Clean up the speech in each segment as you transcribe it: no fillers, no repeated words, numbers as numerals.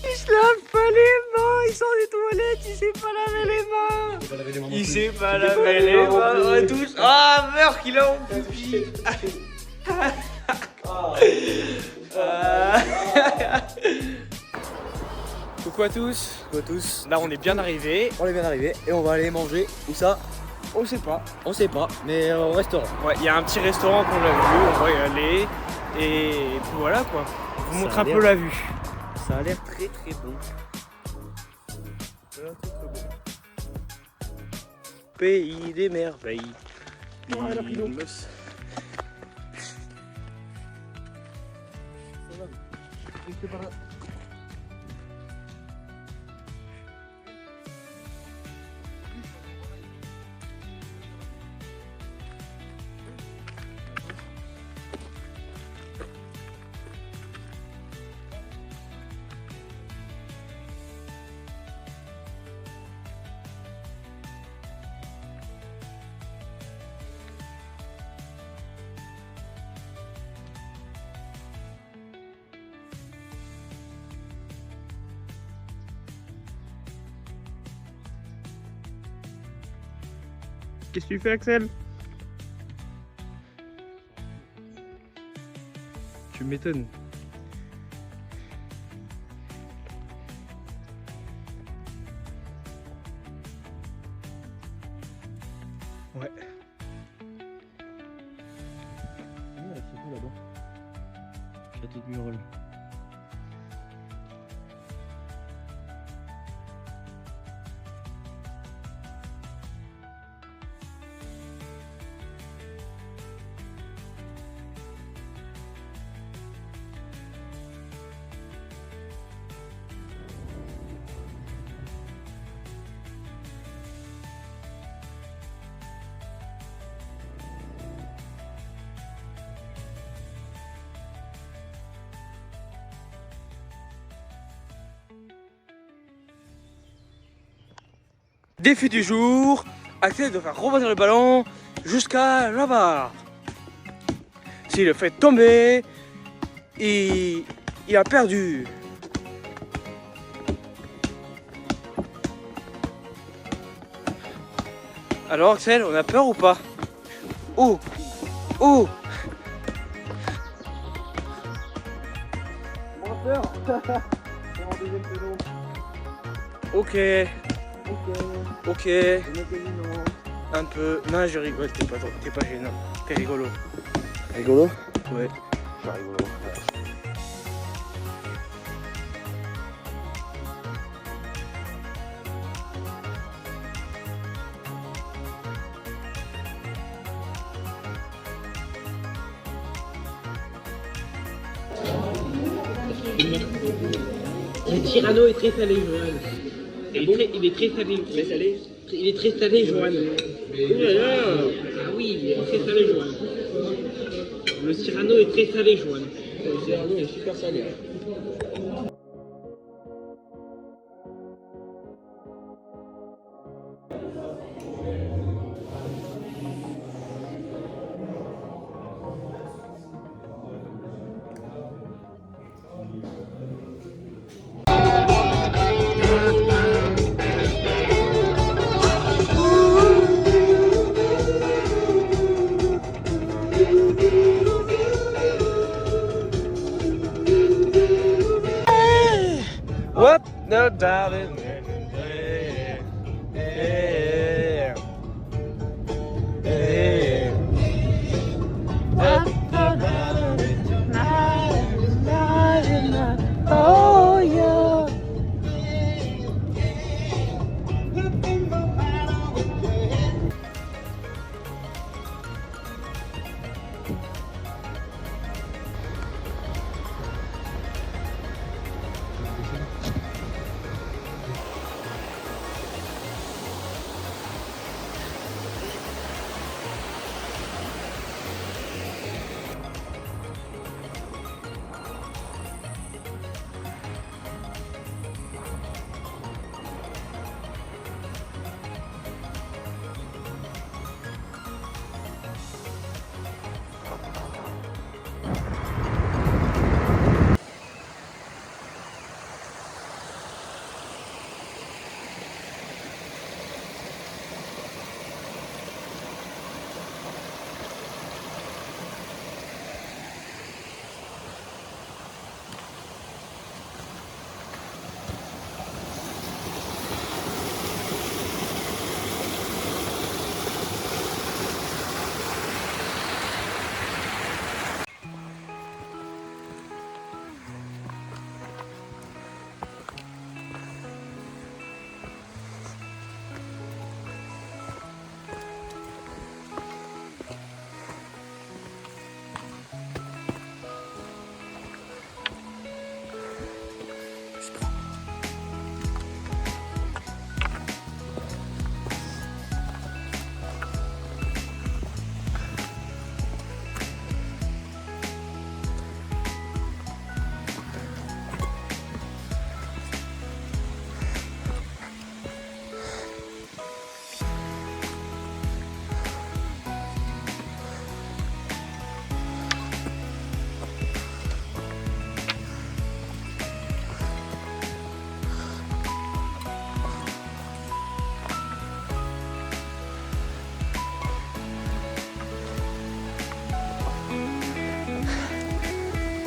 Il se lave pas les mains, il sort des toilettes, il sait pas laver les mains. Il sait pas laver les mains. On touche. Ah, merde, qu'il a en pipi. Coucou à tous. Coucou à tous. Là, on est bien arrivé. On est bien arrivé et on va aller manger. Où ça? On sait pas. On sait pas, mais au restaurant. Ouais, il y a un petit restaurant qu'on a vu, on va y aller. Et puis voilà quoi. Je vous montre un peu la vue. Ça a l'air très très bon. Pays des merveilles. elle a pris l'eau. Qu'est-ce que tu fais, Axel? Tu m'étonnes. Ouais. C'est là-bas. Château de Murol. Défi du jour, Axel doit faire rebondir le ballon jusqu'à là-bas. S'il le fait tomber, il a perdu. Alors Axel, on a peur ou pas? Oh, oh. On a peur. C'est en deuxième péno. Ok, Ok. ok. Un peu. Non, je rigole, t'es pas gênant. T'es rigolo. Rigolo? Ouais. Je suis rigolo. Le Cyrano est très salé, Johan. Il est très salé. Très salé? Il est très salé, Johan. Oh là là. Ah oui, il est très salé, Johan. Le Cyrano est très salé, Johan. Le Cyrano est super salé. What the darling? Oh yeah.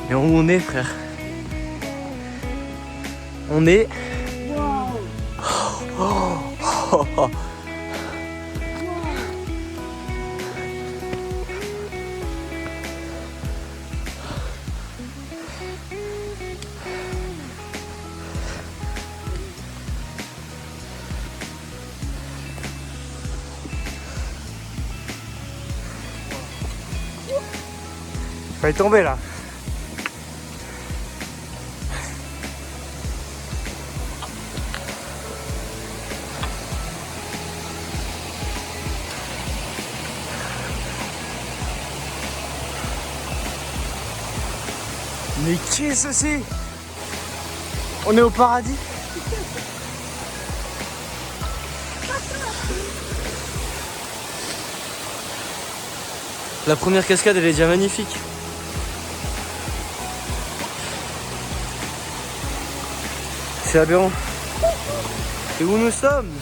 Mais où on est, frère? On est... Je vais tomber là. Mais qu'est-ce que c'est? On est au paradis? La première cascade, elle est déjà magnifique. C'est aberrant. Et où nous sommes?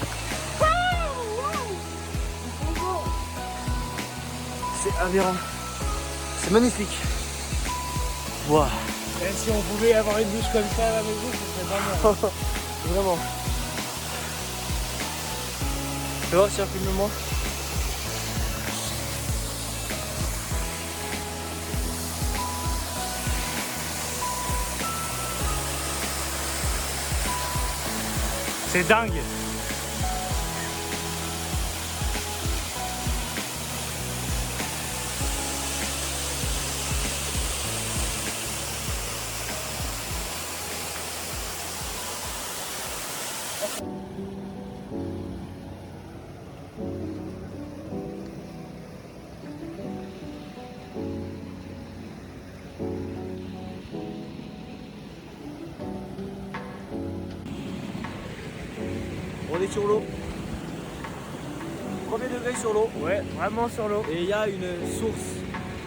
C'est aberrant. C'est magnifique. Wow. Et si on pouvait avoir une douche comme ça à la maison, ce serait vraiment... Vraiment. Tu vois, si un film de moi. C'est dingue. On est sur l'eau. Premier degré sur l'eau. Ouais, vraiment sur l'eau. Et il y a une source.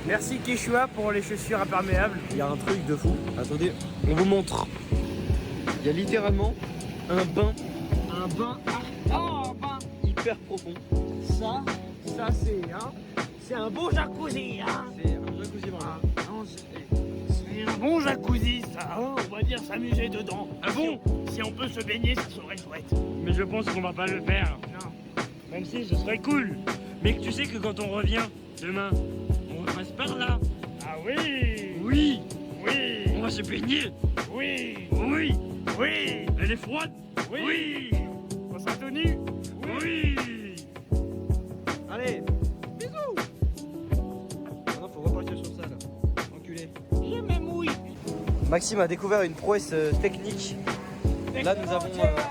Merci Quechua pour les chaussures imperméables. Il y a un truc de fou. Attendez, on vous montre. Il y a littéralement un bain Un bain. Oh, un bain. hyper profond. Ça c'est un beau jacuzzi. Hein. C'est un jacuzzi vraiment. Non, c'est un bon jacuzzi, ça. Hein, on va dire s'amuser dedans. Ah bon? Si on peut se baigner, ça serait chouette. Mais je pense qu'on va pas le faire. Non. Même si ce serait cool. Mais tu sais que quand on revient demain, on passe par là. Ah oui. Oui. Oui. On va se baigner. Oui. Oui. Oui. Elle est froide. Oui. Oui. On sera tout nu. Oui. Allez, bisous. Maintenant faut repartir sur ça là. Enculé. Je m'amouille. Maxime a découvert une prouesse technique. Là nous avons...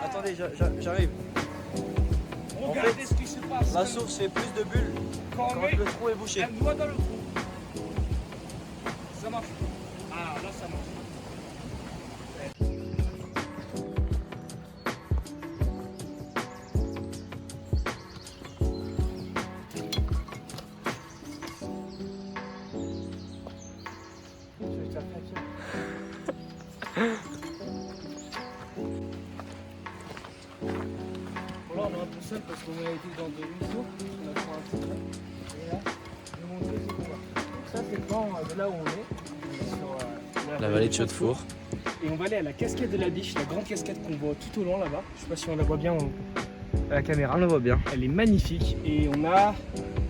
attendez, j'arrive. Regardez ce qui se passe. La source fait plus de bulles Quand quand le trou est bouché. un doigt dans le trou. Ça marche. Ah, là ça marche. Bon, là on est un peu seul parce qu'on a été dans de l'eau, on a pris un petit trait. Et là, je vais vous montrer ce qu'on voit. Donc ça c'est le plan de là où on est sur La vallée de Chaudefour. Et on va aller à la cascade de la Biche, la grande cascade qu'on voit tout au long là-bas. Je sais pas si on la voit bien à la caméra. On le voit bien. Elle est magnifique et on a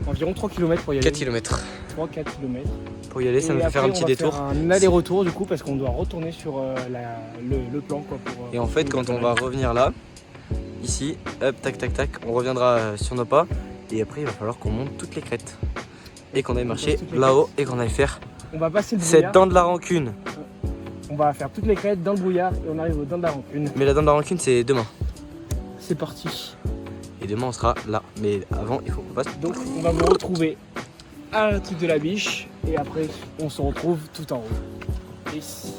environ 3 km pour y aller. 4 km. 3-4 km. Pour y aller, ça nous fait faire un petit détour. Faire un aller-retour du coup parce qu'on doit retourner sur le plan quoi. Et en fait, quand on va revenir là, ici, hop, tac, tac, tac, on reviendra sur nos pas. Et après, il va falloir qu'on monte toutes les crêtes. Et qu'on aille marcher là-haut et qu'on aille faire on va passer le brouillard. cette dent de la rancune. On va faire toutes les crêtes dans le brouillard et on arrive aux dents de la rancune. Mais la dent de la rancune, c'est demain. C'est parti. Et demain, on sera là. Mais avant, il faut qu'on passe. Donc on va vous retrouver à la truc de la Biche et après on se retrouve tout en haut. Ici.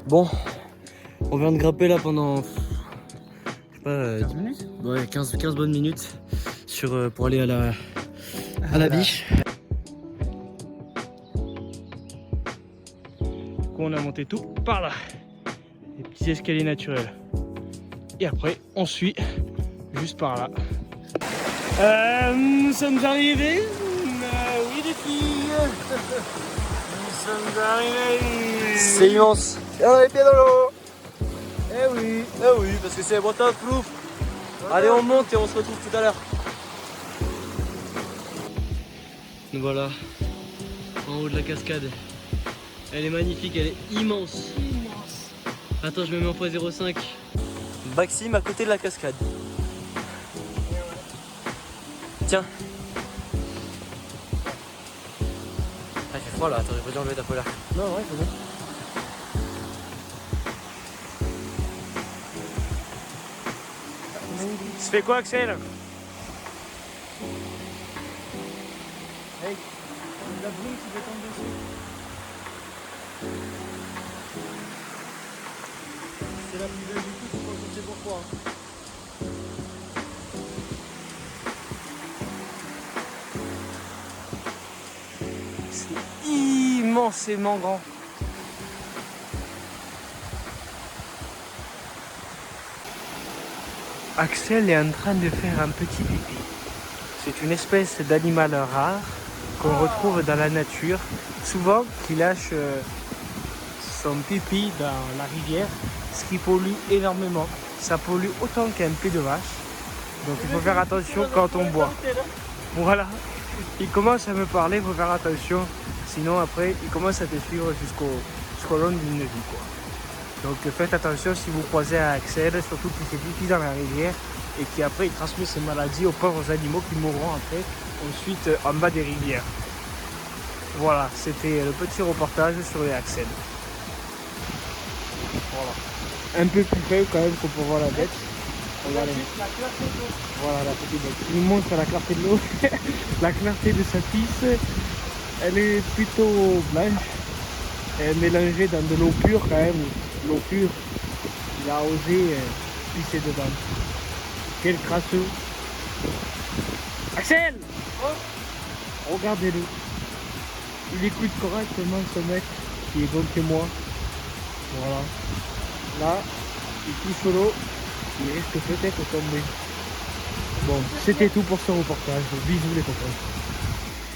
Bon, on vient de grimper là pendant, je sais pas, 10 minutes. Ouais, 15 bonnes minutes pour aller à la biche. Du coup, on a monté tout par là. Des petits escaliers naturels. Et après, on suit juste par là. Nous sommes arrivés. Oui, les filles. Nous sommes arrivés. C'est immense. Et on a les pieds dans l'eau. Eh oui, parce que c'est bon top, plouf. Allez, on monte et on se retrouve tout à l'heure. Nous voilà en haut de la cascade. Elle est magnifique, elle est immense. Attends, je me mets en x0.5. Maxime à côté de la cascade. Tiens. Ah, il fait froid là, attends, j'ai pas dû enlever ta polaire. Non, ouais, c'est bon. Tu fais quoi, Axel? Hey, la brume qui va tomber dessus. C'est la plus belle du tout, je ne sais pourquoi. C'est immensément grand. Axel est en train de faire un petit pipi. C'est une espèce d'animal rare qu'on retrouve dans la nature. Souvent, qui lâche son pipi dans la rivière, ce qui pollue énormément. Ça pollue autant qu'un pied de vache. Donc il faut faire attention quand on boit. Voilà. Il commence à me parler, il faut faire attention. Sinon après, il commence à te suivre jusqu'au long d'une vie, quoi. Donc faites attention si vous croisez un Axel, surtout qu'il fait pipi dans la rivière et qui après il transmet ces maladies aux pauvres animaux qui mourront après ensuite en bas des rivières. Voilà, c'était le petit reportage sur les Axel. Voilà. Un peu plus près quand même pour voir la bête. Regardez. Voilà la petite bête. Il nous montre la clarté de l'eau. La clarté de sa pisse. Elle est plutôt blanche. Elle est mélangée dans de l'eau pure quand même. L'eau pure. Il a osé pisser dedans. Quel crasseux. Axel! Oh, regardez-le. Il écoute correctement ce mec qui est bon que moi. Voilà. Là, il touche l'eau. Il risque peut-être de tomber. Bon, c'était tout pour ce reportage. Bisous les copains.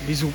Bisous.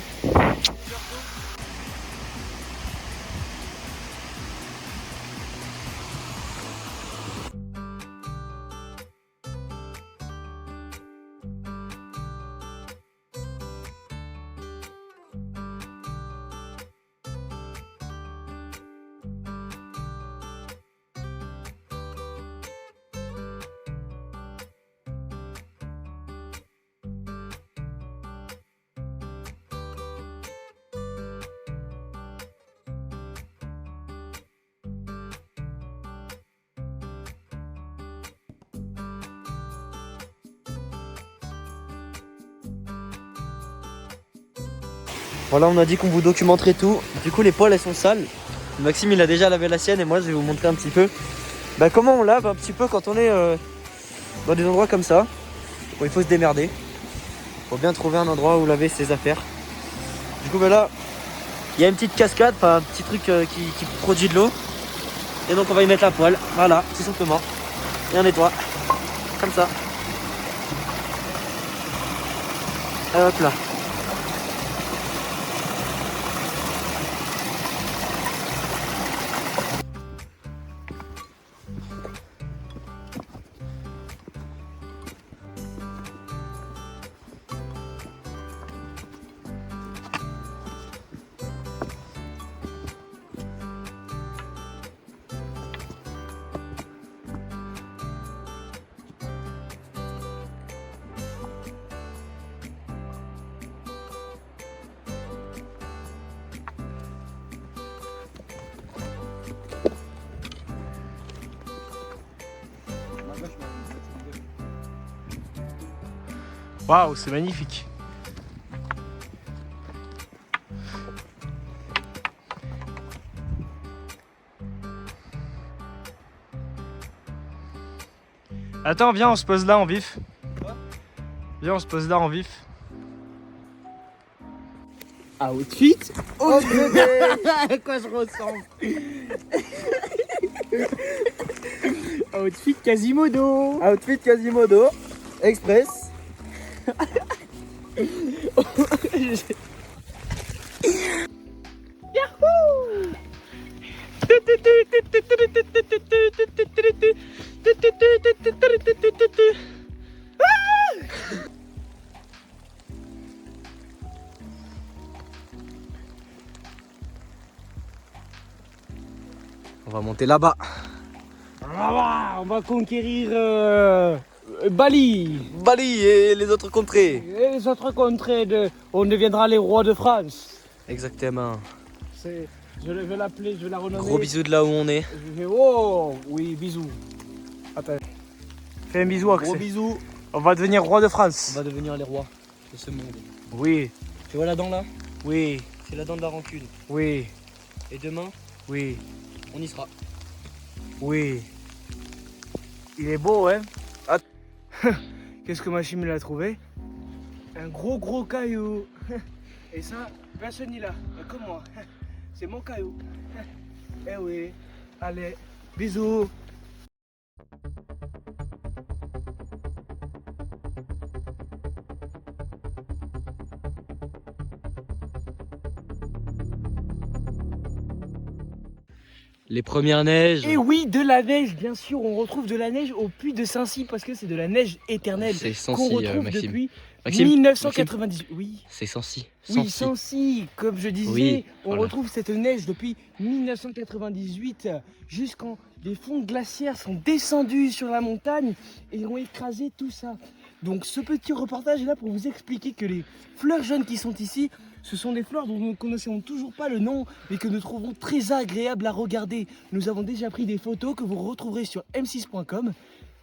Voilà, on a dit qu'on vous documenterait tout. Du coup, les poils, elles sont sales. Maxime, il a déjà lavé la sienne et moi, je vais vous montrer un petit peu comment on lave un petit peu quand on est dans des endroits comme ça. Bon, il faut se démerder. Il faut bien trouver un endroit où laver ses affaires. Du coup, là, il y a une petite cascade, enfin un petit truc qui produit de l'eau. Et donc, on va y mettre la poêle. Voilà, tout simplement. Et on nettoie. Comme ça. Et hop là. Waouh, c'est magnifique. Attends, viens, on se pose là en vif. Viens, on se pose là en vif. Outfit. Oh bébé. À quoi je ressemble? Outfit Quasimodo. Outfit Quasimodo. Express. On va monter là-bas. On va conquérir Bali. Bali et les autres contrées. Et les autres contrées on deviendra les rois de France. Exactement. Je vais l'appeler, je vais la renommer. Gros bisous de là où on est. Je vais, oh, oui, bisous. Attends. Fais un bisou, Axel. Gros bisous. On va devenir roi de On France. va devenir les rois de ce monde. Oui, Tu vois la dent là? oui, C'est la dent de la rancune. oui, Et demain, oui, on y sera. oui. Il est beau, hein? Ah. Qu'est-ce que Machine l'a trouvé? Un gros caillou. Et ça, personne n'y l'a, comme moi. C'est mon caillou. Eh oui. Allez, bisous. Les premières neiges. Et oui, de la neige, bien sûr. On retrouve de la neige au puits de Saint-Cy parce que c'est de la neige éternelle C'est qu'on Sancy, retrouve Maxime. depuis Maxime, 1998. Oui. C'est Sancy. Oui, Sancy, comme je disais, Oui, on voilà. retrouve cette neige depuis 1998 jusqu'en les fonds glaciaires sont descendus sur la montagne et ont écrasé tout ça. Donc ce petit reportage est là pour vous expliquer que les fleurs jaunes qui sont ici, ce sont des fleurs dont nous ne connaissons toujours pas le nom, mais que nous trouvons très agréables à regarder. Nous avons déjà pris des photos que vous retrouverez sur m6.com.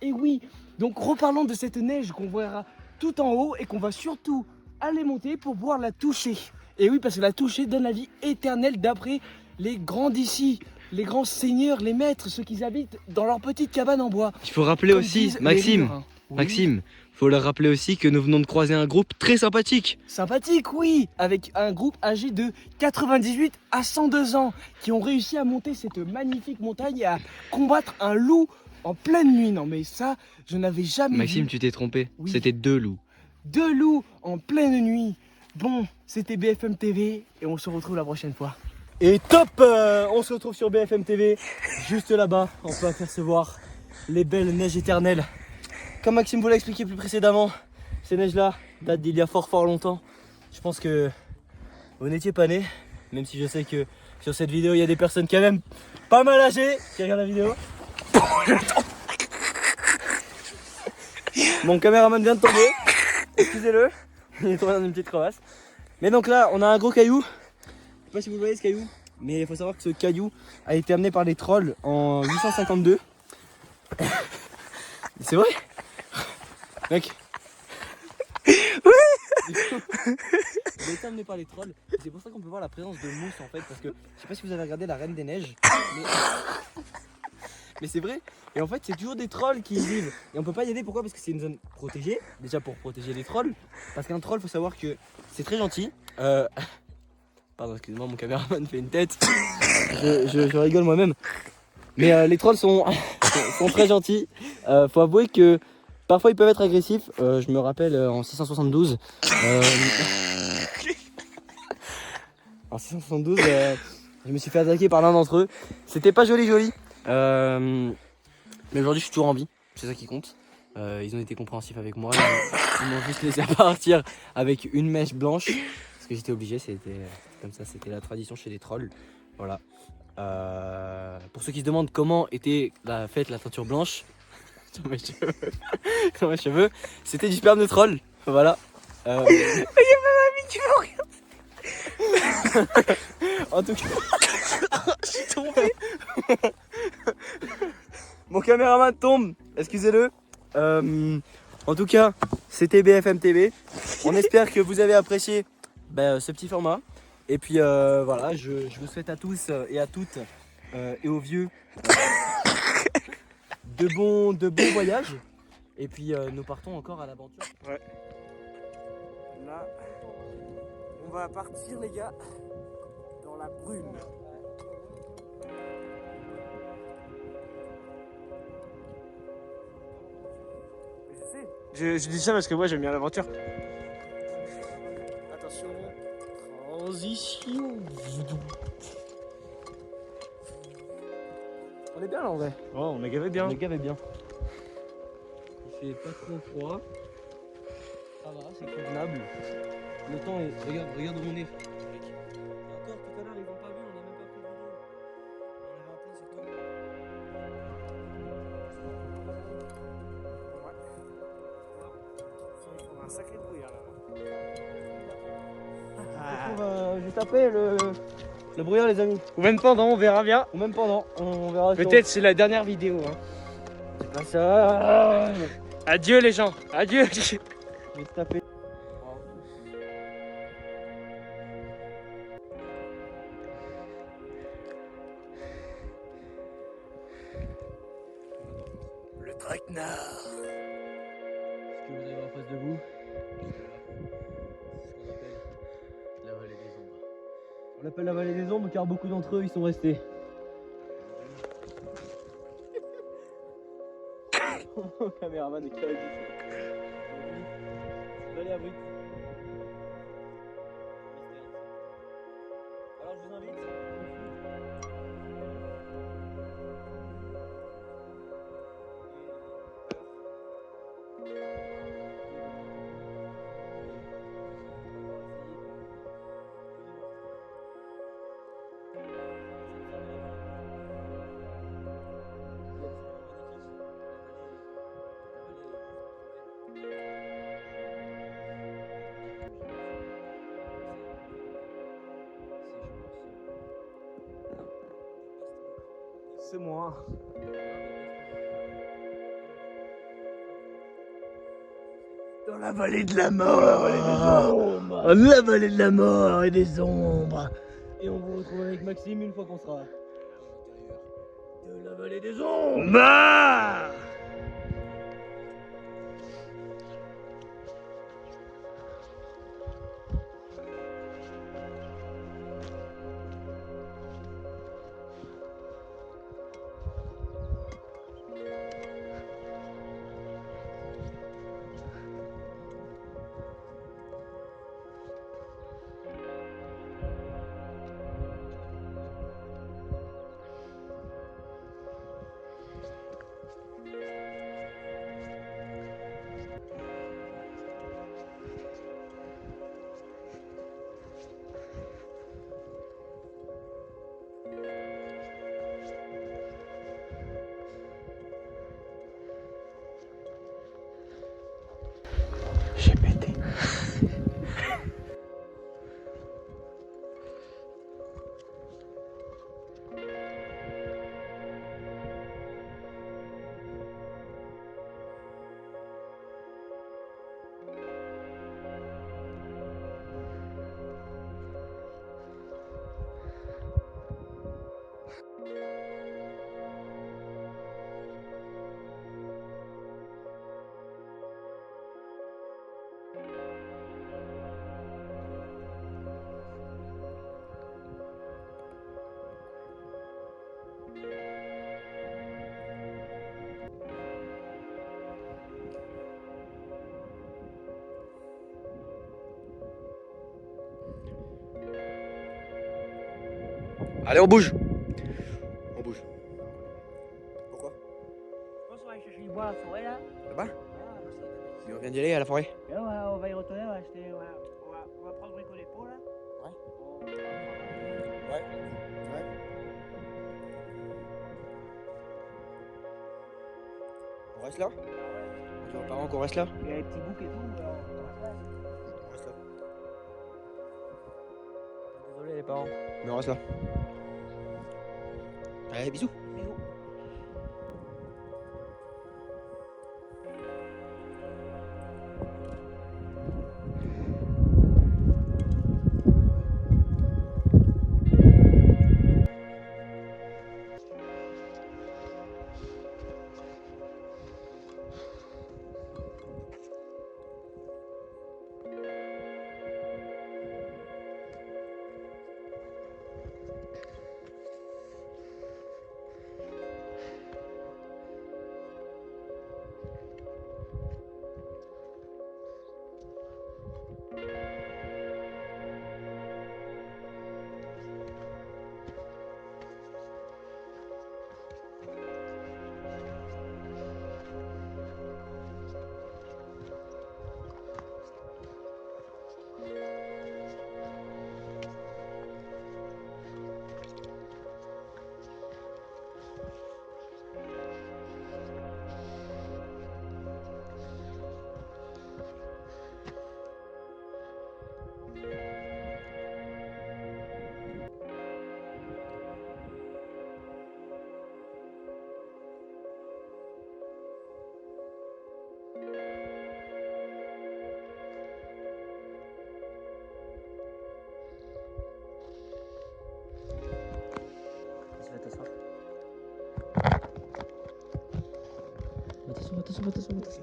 Et oui, donc reparlons de cette neige qu'on verra tout en haut et qu'on va surtout aller monter pour pouvoir la toucher. Et oui, parce que la toucher donne la vie éternelle d'après les grands d'ici, les grands seigneurs, les maîtres, ceux qui habitent dans leur petite cabane en bois. Il faut rappeler Comme aussi, disent les Maxime, riverains. Oui. Maxime, faut leur rappeler aussi que nous venons de croiser un groupe très sympathique. Sympathique, oui, avec un groupe âgé de 98 à 102 ans qui ont réussi à monter cette magnifique montagne et à combattre un loup en pleine nuit. Non mais ça, je n'avais jamais Maxime, vu. tu t'es trompé. Oui. C'était 2 loups. 2 loups en pleine nuit. Bon, c'était BFM TV et on se retrouve la prochaine fois. Et top, on se retrouve sur BFM TV. Juste là-bas, on peut apercevoir les belles neiges éternelles. Comme Maxime vous l'a expliqué plus précédemment, ces neiges-là datent d'il y a fort longtemps. Je pense que vous n'étiez pas nés, même si je sais que sur cette vidéo, il y a des personnes quand même pas mal âgées qui regardent la vidéo. Mon caméraman vient de tomber, excusez-le, il est tombé dans une petite crevasse. Mais donc là, on a un gros caillou. Je sais pas si vous voyez ce caillou, mais il faut savoir que ce caillou a été amené par les trolls en 852. C'est vrai? Mec. Oui. Il a été amené par les trolls. C'est pour ça qu'on peut voir la présence de mousse en fait, parce que je sais pas si vous avez regardé La Reine des Neiges, mais c'est vrai. Et en fait, c'est toujours des trolls qui y vivent. Et on peut pas y aller, pourquoi? Parce que c'est une zone protégée. Déjà pour protéger les trolls. Parce qu'un troll, faut savoir que c'est très gentil. Pardon, excusez-moi, mon caméraman fait une tête. Je rigole moi-même. Mais les trolls sont très gentils. Faut avouer que parfois ils peuvent être agressifs. Je me rappelle en 672. En 672, je me suis fait attaquer par l'un d'entre eux. C'était pas joli. Mais aujourd'hui je suis toujours en vie, c'est ça qui compte. Ils ont été compréhensifs avec moi. Ils m'ont juste laissé partir avec une mèche blanche. Parce que j'étais obligé, c'était comme ça, c'était la tradition chez les trolls. Voilà. Pour ceux qui se demandent comment était faite la teinture blanche sur mes cheveux, c'était du sperme de troll. Voilà. Il y a ma mamie qui me regarde. En tout cas, je suis tombé. Mon caméraman tombe, excusez-le. En tout cas, c'était BFM TV. On espère que vous avez apprécié ce petit format. Et puis voilà, je vous souhaite à tous et à toutes et aux vieux de bons voyages. Et puis nous partons encore à l'aventure. Ouais. Là, on va partir les gars dans la brume. Je dis ça parce que moi j'aime bien l'aventure. Attention, transition. On est bien là en vrai. Oh, on a gavé bien. On est gavé bien. Il fait pas trop froid. Ça va, c'est convenable. Le temps est. Regarde où on est. Et encore tout à l'heure, ils n'ont pas vu, on n'a même pas pris de vidéo. On avait un plan sur tout. On a un sacré brouillard là. On va juste après le brouillard, les amis. Ou même pendant, on verra bien. Ou même pendant. On verra. Peut-être c'est la dernière vidéo. Hein. C'est pas ça. Adieu les gens. Adieu. Je vais te taper. Le traquenard. Ce que vous avez en face de vous, c'est ce qu'on appelle la vallée des ombres. On l'appelle la vallée des ombres car beaucoup d'entre eux y sont restés. Mon caméraman est carré. Vallée abrite. Alors je vous invite. C'est moi. Dans la vallée de la mort, la vallée des ombres, la vallée de la mort et des ombres. Et on vous retrouve avec Maxime une fois qu'on sera à l'intérieur de la vallée des ombres. Bah j'ai pété. Allez, on bouge. On bouge. Pourquoi? Je pense qu'on va aller chercher du bois à la forêt là. Là-bas? Mais on vient d'y aller à la forêt. Et là, on va y retourner, on va acheter. On va prendre brico les pots là. Ouais. On reste là? Tu vois, parents qu'on reste là? Il y a les petits boucs et tout. On reste là. Désolé les parents. Mais on reste là. Allez, bisous. Bisous. attention.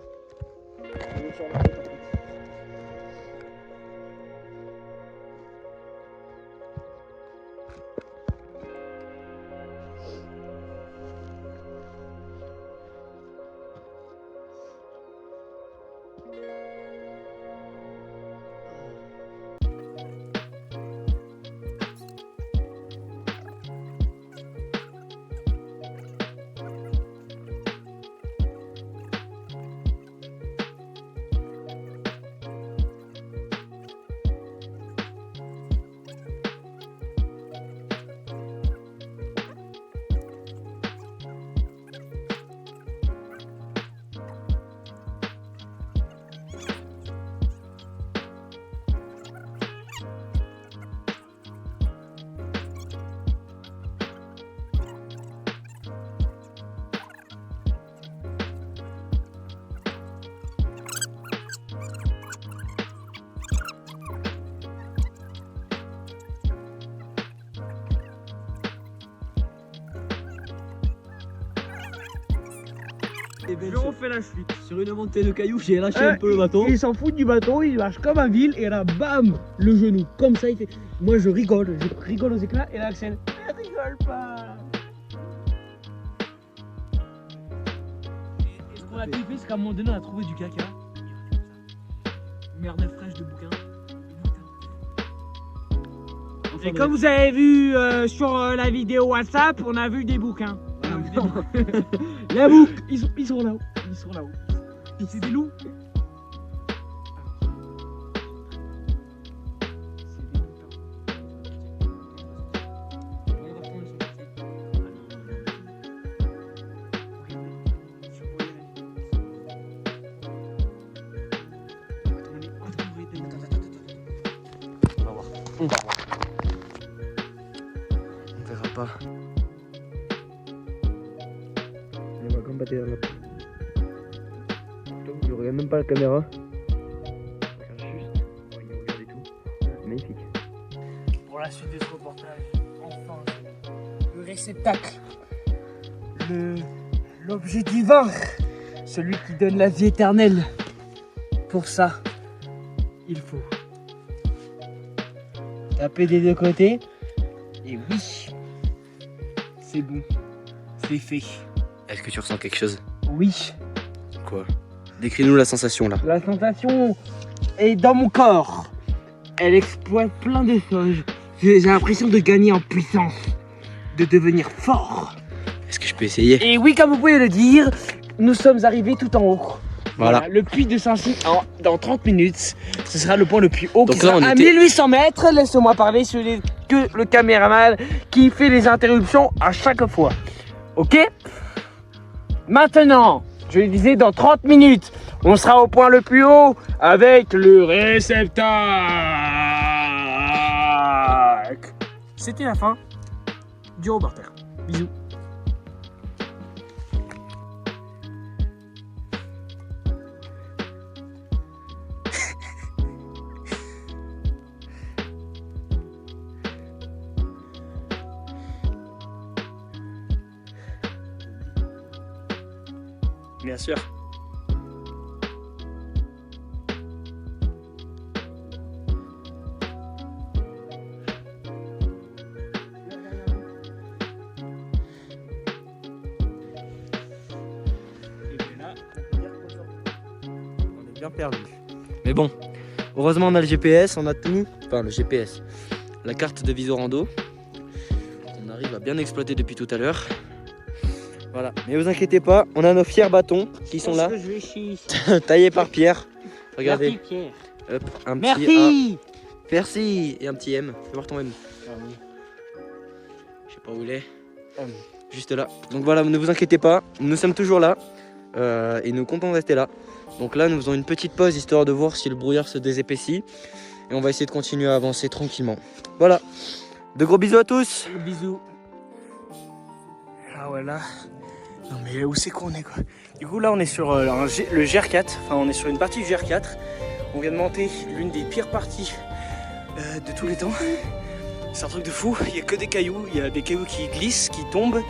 Et ben, on fait la chute. Sur une montée de cailloux, j'ai lâché un peu le bateau. Il s'en fout du bateau, il marche comme un ville et là, bam, le genou. Comme ça, il fait. Moi, je rigole aux éclats et là, Axel, rigole pas. Et ce qu'on a kiffé, c'est qu'à un moment donné, on a trouvé du caca. Merde fraîche de bouquin. Et comme vous avez vu sur la vidéo WhatsApp, on a vu des bouquins. La boucle, ils sont là-haut. C'est des loups. On verra pas. On va comme battre dans la peau. Je regarde même pas la caméra. Je regarde juste. Oh, il regarde et tout. Magnifique. Pour la suite de ce reportage, enfin, le réceptacle, l'objet divin, celui qui donne la vie éternelle. Pour ça, il faut taper des deux côtés. Et oui, c'est bon, c'est fait. Est-ce que tu ressens quelque chose? Oui, Quoi? Décris-nous la sensation là. la sensation est dans mon corps. Elle exploite plein de choses. J'ai l'impression de gagner en puissance, de devenir fort. Est-ce que je peux essayer? Et oui, comme vous pouvez le dire, nous sommes arrivés tout en haut. Voilà. Le puits de Saint-Cyr, dans 30 minutes, ce sera le point le plus haut, Donc qui là, sera on à était- 1800 mètres. Laissez-moi parler, ce n'est que le caméraman qui fait les interruptions à chaque fois. Ok? Maintenant, je le disais, dans 30 minutes, on sera au point le plus haut avec le réceptacle. C'était la fin du reporter. Bisous. Bien sûr. On est bien perdu. Mais bon, heureusement on a le GPS, on a tout. Enfin le GPS, la carte de Visorando. On arrive à bien exploiter depuis tout à l'heure. Voilà, mais vous inquiétez pas, on a nos fiers bâtons qui sont là, Je vais chier. taillés par Pierre. Regardez, Merci, Pierre. hop, un petit Merci. A. Merci. Et un petit M. Fais voir ton M. Je sais pas où il est. Juste là. Donc voilà, ne vous inquiétez pas, nous sommes toujours là. Et nous comptons rester là. Donc là, nous faisons une petite pause histoire de voir si le brouillard se désépaissit. Et on va essayer de continuer à avancer tranquillement. Voilà. De gros bisous à tous. Bisous. Ah ouais là. Non mais où c'est qu'on est quoi? Du coup là on est sur le GR4, enfin on est sur une partie du GR4. On vient de monter l'une des pires parties de tous les temps. C'est un truc de fou, il n'y a que des cailloux, il y a des cailloux qui glissent, qui tombent.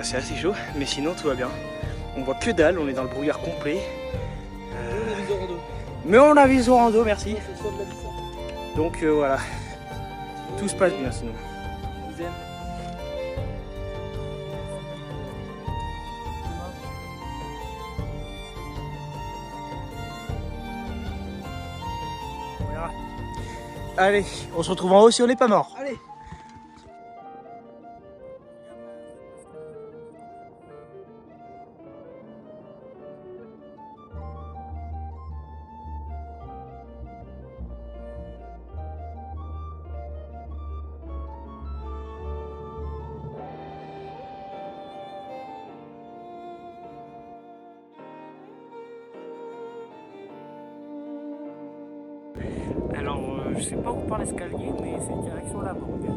C'est assez chaud, mais sinon tout va bien. On voit que dalle, on est dans le brouillard complet. Mais on a viso rando, merci. Donc voilà, tout se passe bien sinon. Voilà. Allez, on se retrouve en haut si on n'est pas mort. Allez. Alors, je sais pas où part l'escalier, mais c'est direction la morgue.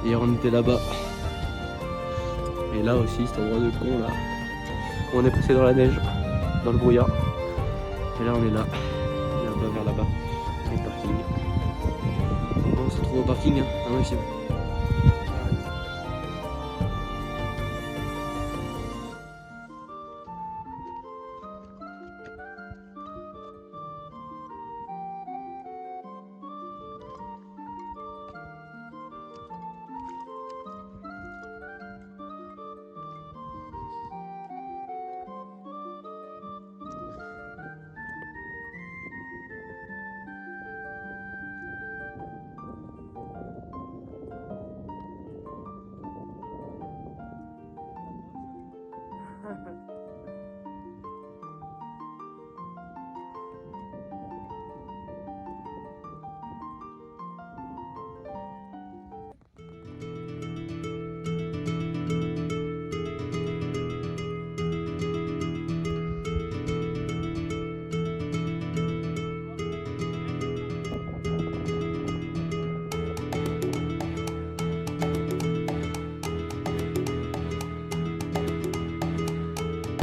Hier on était là-bas. Et là aussi, cet endroit de con là. On est passé dans la neige, dans le brouillard. Et là on est là. Là-bas vers là-bas. Le parking. On se retrouve au parking, hein, un maximum.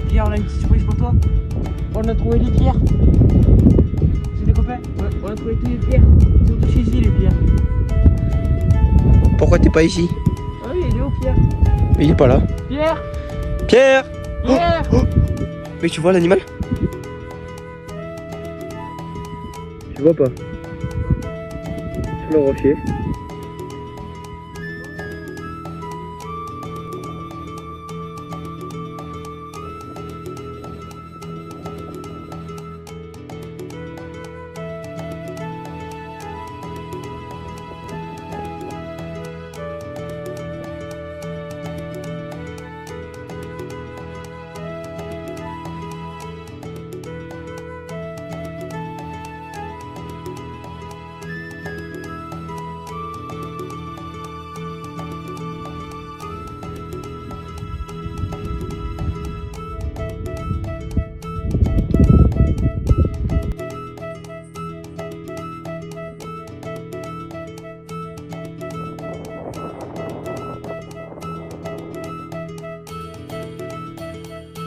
Pierre, on a une petite surprise pour toi. On a trouvé des pierres. C'est des copains. On a trouvé tous les pierres. Ils sont tous ici les pierres. Pourquoi t'es pas ici? Ah oui, il est où Pierre? Mais il est pas là. Pierre! Pierre! Pierre! Oh, oh. Mais tu vois l'animal? Tu vois pas? Sur le rocher.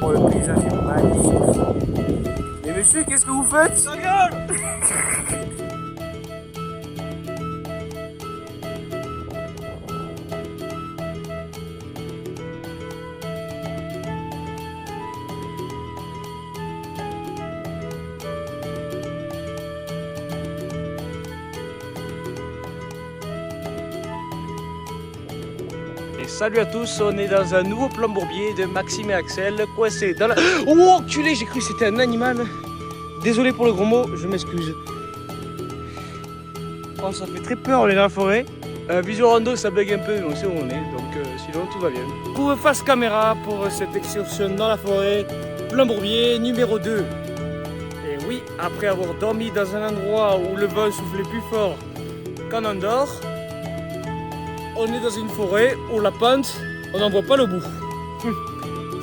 Oh, le paysage est magnifique. Mais monsieur, qu'est-ce que vous faites? Sa gueule! Et salut à tous, on est dans un nouveau plan bourbier de Maxime et Axel, coincé dans la... Oh enculé, j'ai cru que c'était un animal. Désolé pour le gros mot, je m'excuse. Oh, ça fait très peur, on est dans la forêt. Vision rando, ça bug un peu, mais on sait où on est, donc sinon tout va bien. Pour face caméra pour cette excursion dans la forêt, plan bourbier numéro 2. Et oui, après avoir dormi dans un endroit où le vent soufflait plus fort qu'en Andorre, on est dans une forêt où la pente, on n'en voit pas le bout.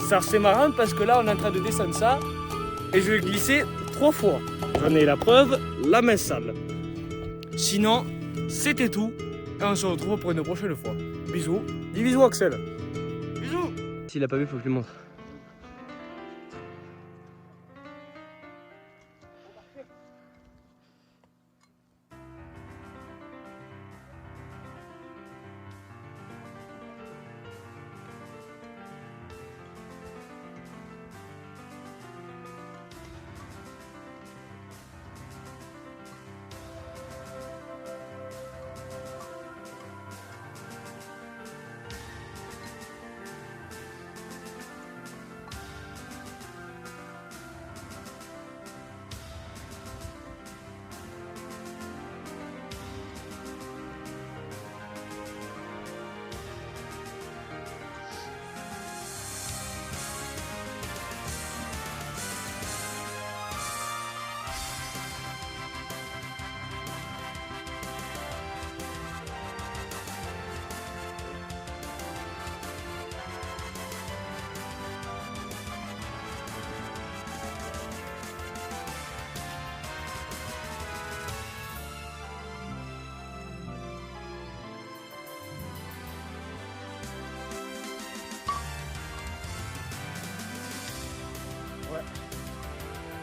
Ça c'est marrant parce que là on est en train de descendre ça et je vais glisser 3 fois. J'en ai la preuve, la main sale. Sinon, c'était tout et on se retrouve pour une prochaine fois. Bisous, dis bisous Axel. Bisous. S'il a pas vu, faut que je lui montre.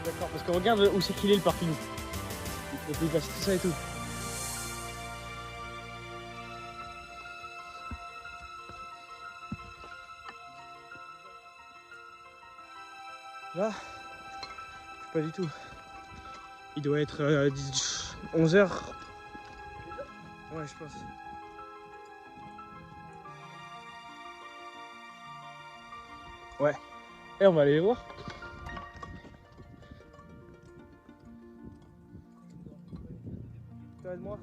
D'accord, parce qu'on regarde où c'est qu'il est le parking. Et puis il passe tout ça et tout. Là, je sais pas du tout. Il doit être 11h. Ouais, je pense. Ouais. Et on va aller les voir. Aide-moi.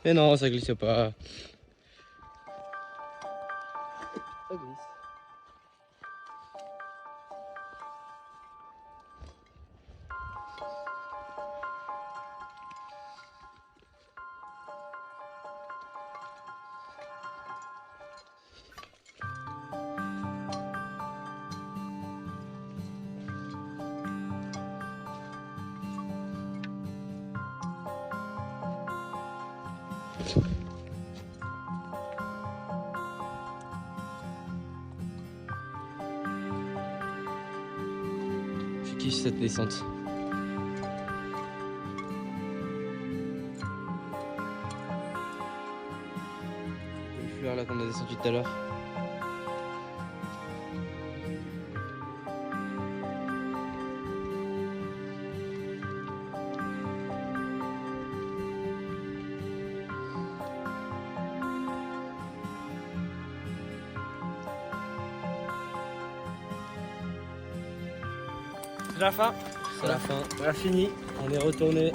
Mais non, ça glisse pas. Ça glisse. cette descente. Les fleurs là qu'on a descendu tout à l'heure. C'est la fin. C'est la fin. On a fini. On est retourné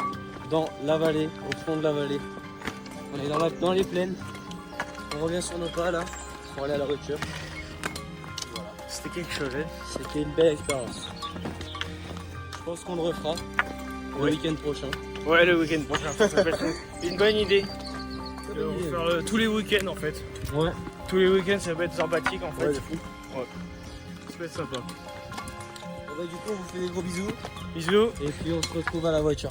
dans la vallée, au fond de la vallée. On est dans les plaines. On revient sur nos pas là pour aller à la voiture. C'était quelque chose. Hein. C'était une belle expérience. Je pense qu'on le refera le Oui. week-end prochain. Ouais, le week-end prochain. Ça peut être une bonne idée. De refaire tous les week-ends en fait. Ouais. Tous les week-ends, ça peut être sympathique en fait. Ouais, de fou. Ça peut être sympa. Bon, bah, du coup, on vous fait des gros bisous Bisous. et puis on se retrouve à la voiture.